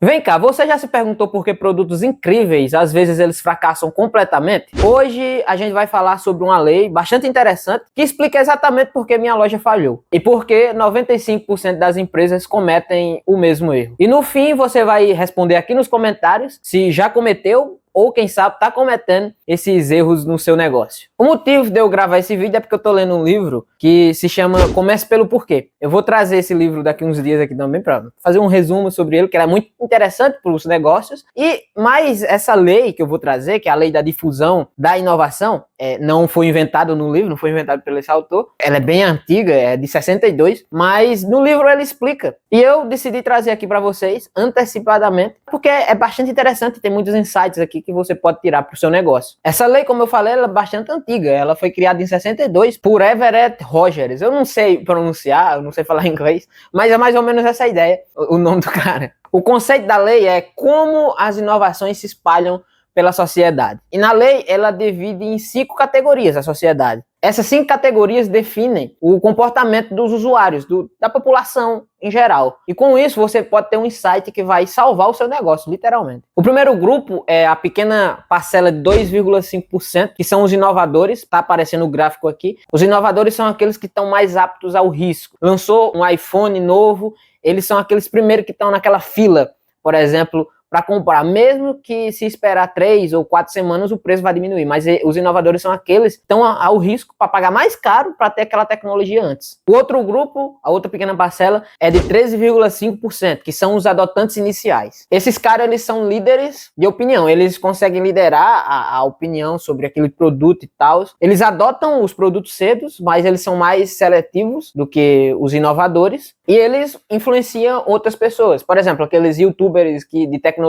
Vem cá, você já se perguntou por que produtos incríveis, às vezes eles fracassam completamente? Hoje a gente vai falar sobre uma lei bastante interessante que explica exatamente por que minha loja falhou e por que 95% das empresas cometem o mesmo erro. E no fim você vai responder aqui nos comentários se já cometeu ou quem sabe está cometendo esses erros no seu negócio. O motivo de eu gravar esse vídeo é porque eu estou lendo um livro que se chama Comece pelo Porquê. Eu vou trazer esse livro daqui uns dias aqui também para fazer um resumo sobre ele, que é muito interessante para os negócios. E mais essa lei que eu vou trazer, que é a lei da difusão da inovação, não foi inventada no livro, não foi inventada pelo esse autor. Ela é bem antiga, é de 62, mas no livro ele explica. E eu decidi trazer aqui para vocês antecipadamente, porque é bastante interessante, tem muitos insights aqui que você pode tirar para o seu negócio. Essa lei, como eu falei, ela é bastante antiga. Ela foi criada em 62 por Everett Rogers. Eu não sei pronunciar, eu não sei falar inglês, mas é mais ou menos essa a ideia, o nome do cara. O conceito da lei é como as inovações se espalham pela sociedade. E na lei, ela divide em 5 categorias a sociedade. Essas 5 categorias definem o comportamento dos usuários, da população em geral. E com isso, você pode ter um insight que vai salvar o seu negócio, literalmente. O primeiro grupo é a pequena parcela de 2,5%, que são os inovadores. Está aparecendo o gráfico aqui. Os inovadores são aqueles que estão mais aptos ao risco. Lançou um iPhone novo, eles são aqueles primeiros que estão naquela fila, por exemplo, para comprar, mesmo que se esperar 3 ou 4 semanas o preço vai diminuir, mas os inovadores são aqueles que estão ao risco para pagar mais caro para ter aquela tecnologia antes. O outro grupo, a outra pequena parcela, é de 13,5%, que são os adotantes iniciais. Esses caras, eles são líderes de opinião, eles conseguem liderar a opinião sobre aquele produto e tal. Eles adotam os produtos cedo, mas eles são mais seletivos do que os inovadores e eles influenciam outras pessoas. Por exemplo, aqueles youtubers de tecnologia,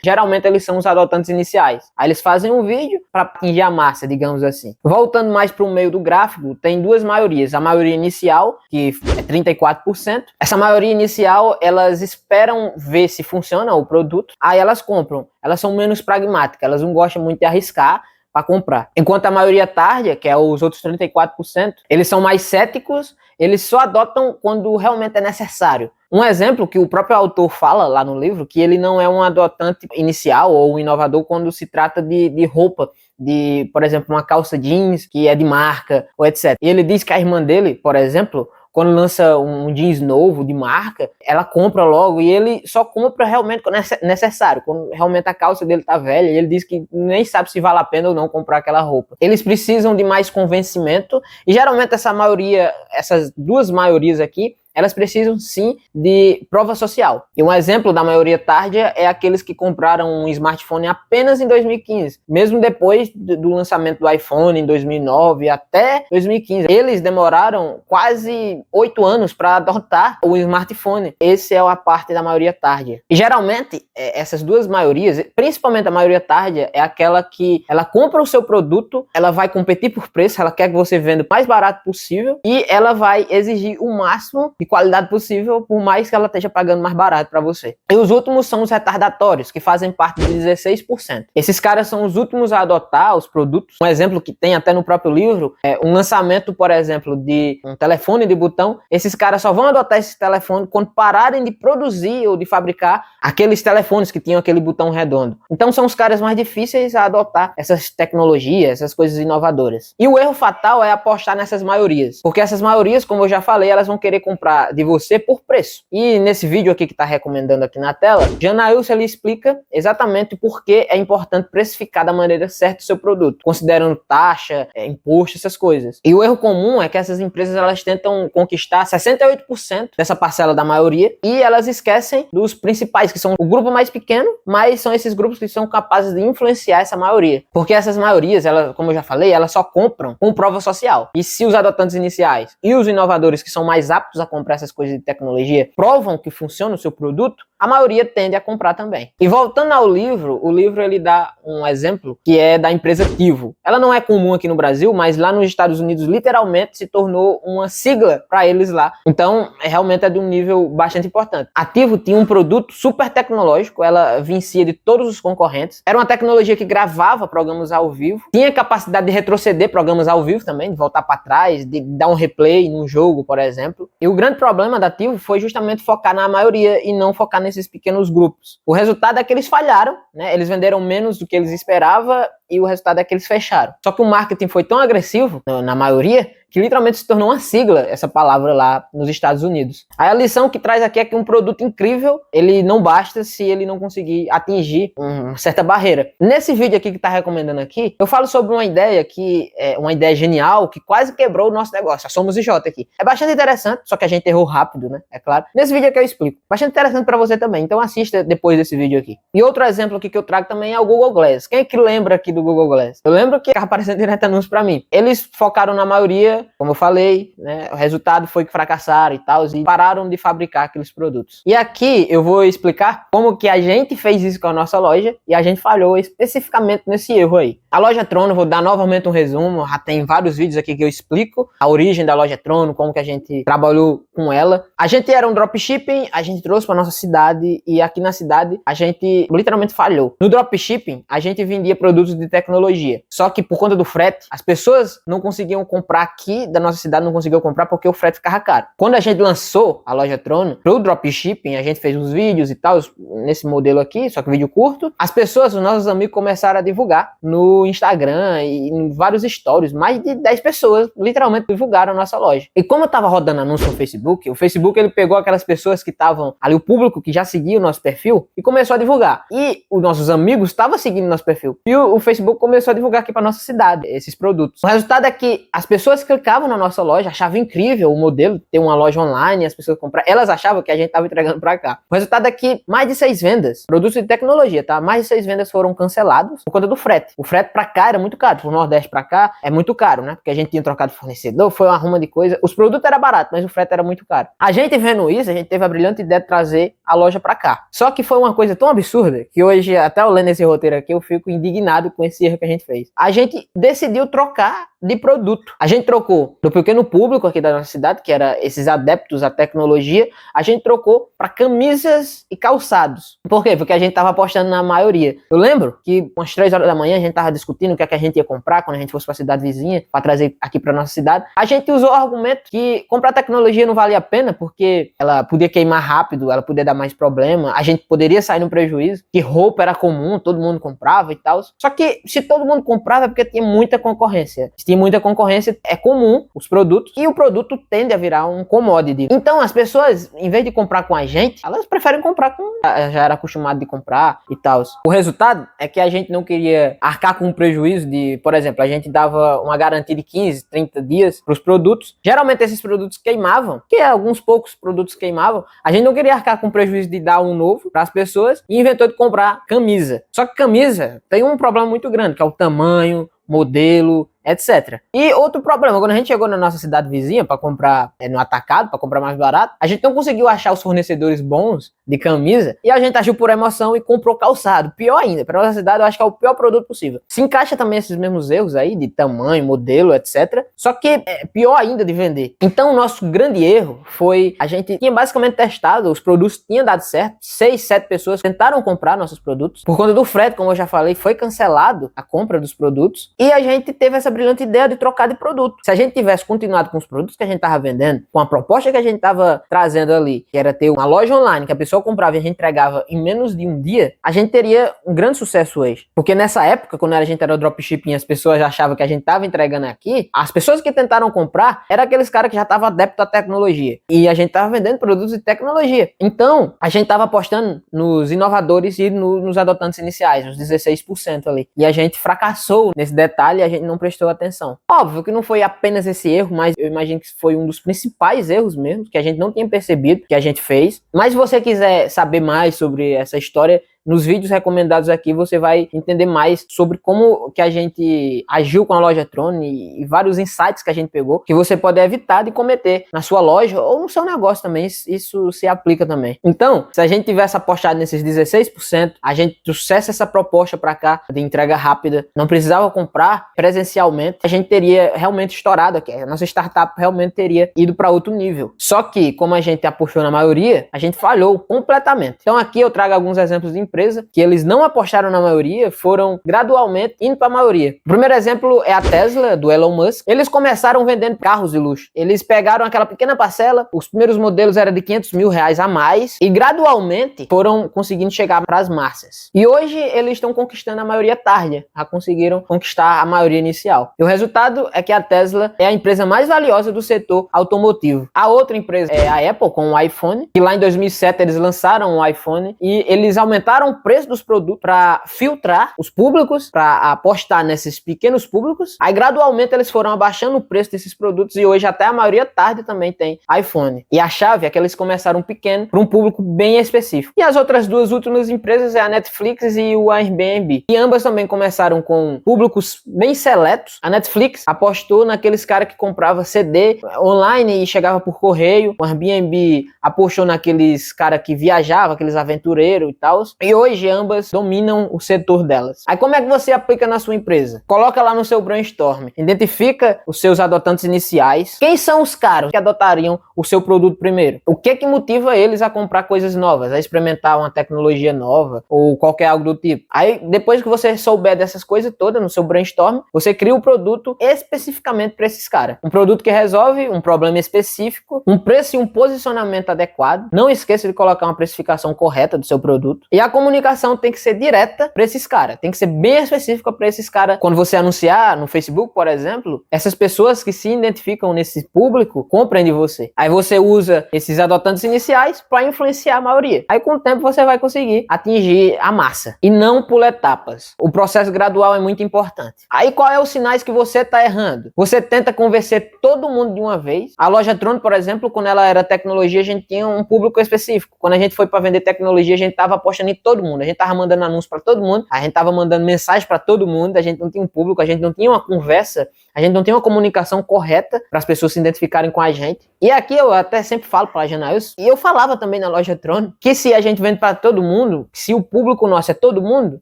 geralmente eles são os adotantes iniciais. Aí eles fazem um vídeo para atingir a massa, digamos assim. Voltando mais para o meio do gráfico, tem duas maiorias. A maioria inicial, que é 34%. Essa maioria inicial, elas esperam ver se funciona o produto, aí elas compram. Elas são menos pragmáticas, elas não gostam muito de arriscar para comprar. Enquanto a maioria tardia, que é os outros 34%, eles são mais céticos, eles só adotam quando realmente é necessário. Um exemplo que o próprio autor fala lá no livro, que ele não é um adotante inicial ou um inovador quando se trata de roupa, de, por exemplo, uma calça jeans que é de marca, ou etc. E ele diz que a irmã dele, por exemplo, quando lança um jeans novo de marca, ela compra logo e ele só compra realmente quando é necessário, quando realmente a calça dele tá velha, e ele diz que nem sabe se vale a pena ou não comprar aquela roupa. Eles precisam de mais convencimento e geralmente essas duas maiorias aqui, elas precisam sim de prova social. E um exemplo da maioria tardia é aqueles que compraram um smartphone apenas em 2015, mesmo depois do lançamento do iPhone em 2009 até 2015. Eles demoraram quase 8 anos para adotar o smartphone. Essa é a parte da maioria tardia. E geralmente, essas duas maiorias, principalmente a maioria tardia, é aquela que ela compra o seu produto, ela vai competir por preço, ela quer que você venda o mais barato possível e ela vai exigir o máximo de qualidade possível, por mais que ela esteja pagando mais barato para você. E os últimos são os retardatórios, que fazem parte de 16%. Esses caras são os últimos a adotar os produtos. Um exemplo que tem até no próprio livro é um lançamento, por exemplo, de um telefone de botão. Esses caras só vão adotar esse telefone quando pararem de produzir ou de fabricar aqueles telefones que tinham aquele botão redondo. Então são os caras mais difíceis a adotar essas tecnologias, essas coisas inovadoras. E o erro fatal é apostar nessas maiorias, porque essas maiorias, como eu já falei, elas vão querer comprar de você por preço. E nesse vídeo aqui que está recomendando aqui na tela, Janaílson ele explica exatamente por que é importante precificar da maneira certa o seu produto, considerando taxa, imposto, essas coisas. E o erro comum é que essas empresas elas tentam conquistar 68% dessa parcela da maioria e elas esquecem dos principais, que são o grupo mais pequeno, mas são esses grupos que são capazes de influenciar essa maioria. Porque essas maiorias, elas, como eu já falei, elas só compram com prova social. E se os adotantes iniciais e os inovadores que são mais aptos a comprar essas coisas de tecnologia provam que funciona o seu produto, a maioria tende a comprar também. E voltando ao livro, o livro ele dá um exemplo que é da empresa Tivo. Ela não é comum aqui no Brasil, mas lá nos Estados Unidos literalmente se tornou uma sigla para eles lá. Então, realmente é de um nível bastante importante. A Tivo tinha um produto super tecnológico, ela vencia de todos os concorrentes. Era uma tecnologia que gravava programas ao vivo, tinha capacidade de retroceder programas ao vivo também, de voltar para trás, de dar um replay num jogo, por exemplo. E o grande problema da Tivo foi justamente focar na maioria e não focar nesses pequenos grupos. O resultado é que eles falharam, né? Eles venderam menos do que eles esperavam e o resultado é que eles fecharam. Só que o marketing foi tão agressivo, na maioria, que literalmente se tornou uma sigla, essa palavra lá nos Estados Unidos. Aí a lição que traz aqui é que um produto incrível, ele não basta se ele não conseguir atingir uma certa barreira. Nesse vídeo aqui que tá recomendando aqui, eu falo sobre uma ideia que é uma ideia genial, que quase quebrou o nosso negócio, a Somos IJ aqui. É bastante interessante, só que a gente errou rápido, né? É claro. Nesse vídeo aqui eu explico. Bastante interessante pra você também, então assista depois desse vídeo aqui. E outro exemplo aqui que eu trago também é o Google Glass. Quem é que lembra aqui do Google Glass? Eu lembro que ficava aparecendo direto anúncio pra mim. Eles focaram na maioria, como eu falei, né? O resultado foi que fracassaram e tal, e pararam de fabricar aqueles produtos. E aqui eu vou explicar como que a gente fez isso com a nossa loja e a gente falhou especificamente nesse erro aí. A loja Trono, vou dar novamente um resumo, já tem vários vídeos aqui que eu explico a origem da loja Trono, como que a gente trabalhou com ela. A gente era um dropshipping, a gente trouxe para nossa cidade e aqui na cidade a gente literalmente falhou. No dropshipping, a gente vendia produtos de tecnologia, só que por conta do frete, as pessoas não conseguiam comprar aqui da nossa cidade, não conseguiam comprar porque o frete ficava caro. Quando a gente lançou a loja Trono pro dropshipping, a gente fez uns vídeos e tal, nesse modelo aqui, só que vídeo curto, as pessoas, os nossos amigos começaram a divulgar no Instagram e em vários stories, mais de 10 pessoas literalmente divulgaram a nossa loja. E como eu tava rodando anúncio no Facebook, o Facebook ele pegou aquelas pessoas que estavam ali, o público que já seguia o nosso perfil e começou a divulgar. E os nossos amigos estavam seguindo o nosso perfil. E o Facebook começou a divulgar aqui para nossa cidade esses produtos. O resultado é que as pessoas clicavam na nossa loja, achavam incrível o modelo de ter uma loja online, as pessoas compravam, elas achavam que a gente estava entregando para cá. O resultado é que mais de 6 vendas, produtos de tecnologia, tá? Mais de 6 vendas foram cancelados por conta do frete. O frete para cá era muito caro, pro Nordeste para cá é muito caro, né? Porque a gente tinha trocado fornecedor, foi uma ruma de coisa. Os produtos eram baratos, mas o frete era muito caro. A gente vendo isso, a gente teve a brilhante ideia de trazer a loja para cá. Só que foi uma coisa tão absurda que hoje, até eu lendo esse roteiro aqui, eu fico indignado com esse erro que a gente fez. A gente decidiu trocar de produto. A gente trocou do pequeno público aqui da nossa cidade, que era esses adeptos à tecnologia, a gente trocou para camisas e calçados. Por quê? Porque a gente tava apostando na maioria. Eu lembro que umas 3 horas da manhã a gente tava discutindo o que é que a gente ia comprar quando a gente fosse para a cidade vizinha, para trazer aqui para nossa cidade. A gente usou o argumento que comprar tecnologia não valia a pena, porque ela podia queimar rápido, ela podia dar mais problema, a gente poderia sair no prejuízo, que roupa era comum, todo mundo comprava e tal. Só que se todo mundo comprava é porque tinha muita concorrência. Se tinha muita concorrência, é comum os produtos, e o produto tende a virar um commodity. Então as pessoas, em vez de comprar com a gente, elas preferem comprar com... já era acostumado de comprar e tal. O resultado é que a gente não queria arcar com um prejuízo de, por exemplo, a gente dava uma garantia de 15, 30 dias para os produtos. Geralmente esses produtos queimavam, que alguns poucos produtos queimavam. A gente não queria arcar com o prejuízo de dar um novo para as pessoas e inventou de comprar camisa. Só que camisa tem um problema muito grande, que é o tamanho, modelo, etc. E outro problema, quando a gente chegou na nossa cidade vizinha para comprar no atacado, para comprar mais barato, a gente não conseguiu achar os fornecedores bons de camisa e a gente agiu por emoção e comprou calçado. Pior ainda, para nossa cidade eu acho que é o pior produto possível. Se encaixa também esses mesmos erros aí de tamanho, modelo, etc. Só que é pior ainda de vender. Então o nosso grande erro foi, a gente tinha basicamente testado, os produtos tinham dado certo, 6, 7 pessoas tentaram comprar nossos produtos. Por conta do frete, como eu já falei, foi cancelado a compra dos produtos e a gente teve essa brilhante ideia de trocar de produto. Se a gente tivesse continuado com os produtos que a gente estava vendendo, com a proposta que a gente estava trazendo ali, que era ter uma loja online que a pessoa comprava e a gente entregava em menos de um dia, a gente teria um grande sucesso hoje. Porque nessa época, quando a gente era dropshipping, as pessoas achavam que a gente estava entregando aqui, as pessoas que tentaram comprar eram aqueles caras que já estavam adeptos à tecnologia. E a gente estava vendendo produtos de tecnologia. Então, a gente estava apostando nos inovadores e nos adotantes iniciais, nos 16% ali. E a gente fracassou nesse detalhe e a gente não prestou atenção. Óbvio que não foi apenas esse erro, mas eu imagino que foi um dos principais erros mesmo, que a gente não tinha percebido, que a gente fez. Mas se você quiser saber mais sobre essa história, nos vídeos recomendados aqui você vai entender mais sobre como que a gente agiu com a loja Trono e vários insights que a gente pegou, que você pode evitar de cometer na sua loja ou no seu negócio também, isso se aplica também. Então, se a gente tivesse apostado nesses 16%, a gente trouxesse essa proposta para cá de entrega rápida, não precisava comprar presencialmente, a gente teria realmente estourado aqui, a nossa startup realmente teria ido para outro nível. Só que, como a gente apostou na maioria, a gente falhou completamente. Então aqui eu trago alguns exemplos de empresa que eles não apostaram na maioria, foram gradualmente indo para a maioria. O primeiro exemplo é a Tesla, do Elon Musk. Eles começaram vendendo carros de luxo. Eles pegaram aquela pequena parcela, os primeiros modelos eram de R$500 mil a mais, e gradualmente foram conseguindo chegar para as massas. E hoje eles estão conquistando a maioria tarde, já conseguiram conquistar a maioria inicial. E o resultado é que a Tesla é a empresa mais valiosa do setor automotivo. A outra empresa é a Apple, com o iPhone, que lá em 2007 eles lançaram o iPhone e eles aumentaram o preço dos produtos para filtrar os públicos, para apostar nesses pequenos públicos. Aí gradualmente eles foram abaixando o preço desses produtos e hoje até a maioria tarde também tem iPhone. E a chave é que eles começaram pequeno para um público bem específico. E as outras duas últimas empresas é a Netflix e o Airbnb. E ambas também começaram com públicos bem seletos. A Netflix apostou naqueles caras que compravam CD online e chegava por correio. O Airbnb apostou naqueles caras que viajavam, aqueles aventureiros e tal. E hoje ambas dominam o setor delas. Aí como é que você aplica na sua empresa? Coloca lá no seu brainstorm. Identifica os seus adotantes iniciais. Quem são os caras que adotariam o seu produto primeiro? O que motiva eles a comprar coisas novas, a experimentar uma tecnologia nova ou qualquer algo do tipo? Aí depois que você souber dessas coisas todas no seu brainstorm, você cria o produto especificamente para esses caras. Um produto que resolve um problema específico, um preço e um posicionamento adequado. Não esqueça de colocar uma precificação correta do seu produto. E a comunicação tem que ser direta para esses caras. Tem que ser bem específica para esses caras. Quando você anunciar no Facebook, por exemplo, essas pessoas que se identificam nesse público comprem de você. Aí você usa esses adotantes iniciais para influenciar a maioria. Aí com o tempo você vai conseguir atingir a massa. E não por etapas. O processo gradual é muito importante. Aí qual é os sinais que você está errando? Você tenta convencer todo mundo de uma vez. A loja Trono, por exemplo, quando ela era tecnologia, a gente tinha um público específico. Quando a gente foi para vender tecnologia, a gente tava apostando em todo mundo. A gente tava mandando anúncios para todo mundo. A gente tava mandando mensagem para todo mundo. A gente não tinha um público, a gente não tinha uma conversa, a gente não tinha uma comunicação correta para as pessoas se identificarem com a gente. E aqui eu até sempre falo para a Janaíus, e eu falava também na loja Trono, que se a gente vende para todo mundo, se o público nosso é todo mundo,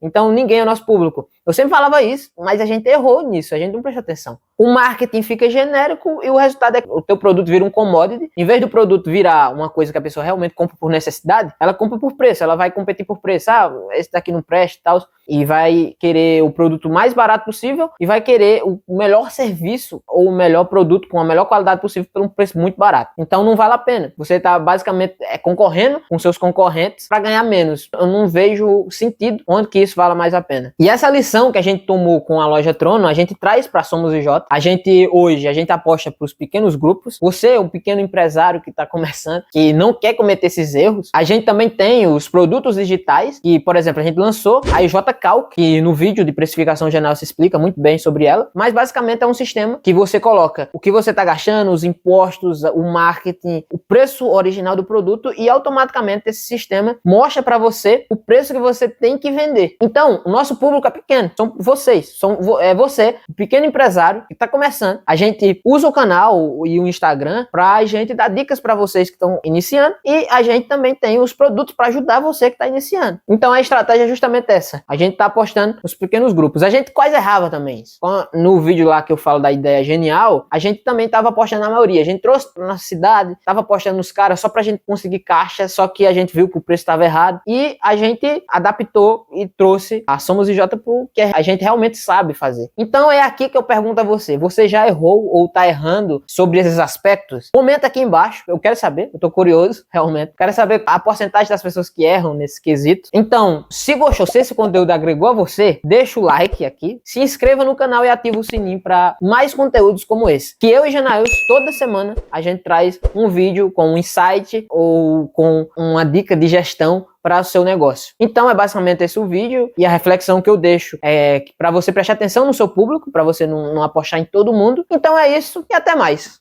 então ninguém é nosso público. Eu sempre falava isso, mas a gente errou nisso, a gente não prestou atenção. O marketing fica genérico e o resultado é que o teu produto vira um commodity. Em vez do produto virar uma coisa que a pessoa realmente compra por necessidade, ela compra por preço, ela vai competir por preço. Ah, esse daqui não presta e tal. E vai querer o produto mais barato possível e vai querer o melhor serviço ou o melhor produto com a melhor qualidade possível por um preço muito barato. Então não vale a pena. Você está basicamente concorrendo com seus concorrentes para ganhar menos. Eu não vejo sentido onde que isso vale mais a pena. E essa lição que a gente tomou com a loja Trono, a gente traz para Somos IJ. Hoje, a gente aposta para os pequenos grupos. Você, o pequeno empresário que está começando, que não quer cometer esses erros. A gente também tem os produtos digitais, que, por exemplo, a gente lançou a IJ Calc, que no vídeo de precificação geral se explica muito bem sobre ela, mas basicamente é um sistema que você coloca o que você está gastando, os impostos, o marketing, o preço original do produto e automaticamente esse sistema mostra para você o preço que você tem que vender. Então, o nosso público é pequeno, são vocês, é você, o pequeno empresário que está começando. A gente usa o canal e o Instagram para a gente dar dicas para vocês que estão iniciando e a gente também tem os produtos para ajudar você que está iniciando. Então a estratégia é justamente essa. A gente tá apostando nos pequenos grupos. A gente quase errava também. No vídeo lá que eu falo da ideia genial, a gente também tava apostando na maioria. A gente trouxe pra nossa cidade, tava apostando nos caras só pra gente conseguir caixa, só que a gente viu que o preço tava errado e a gente adaptou e trouxe a Somos IJ pro que a gente realmente sabe fazer. Então é aqui que eu pergunto a você. Você já errou ou tá errando sobre esses aspectos? Comenta aqui embaixo. Eu quero saber. Eu tô curioso, realmente. Quero saber a porcentagem das pessoas que erram nesse quesito. Então, se gostou, se esse conteúdo agregou a você, deixa o like aqui, se inscreva no canal e ativa o sininho para mais conteúdos como esse. Que eu e Janaíus, toda semana, a gente traz um vídeo com um insight ou com uma dica de gestão para o seu negócio. Então é basicamente esse o vídeo e a reflexão que eu deixo é para você prestar atenção no seu público, para você não apostar em todo mundo. Então é isso e até mais.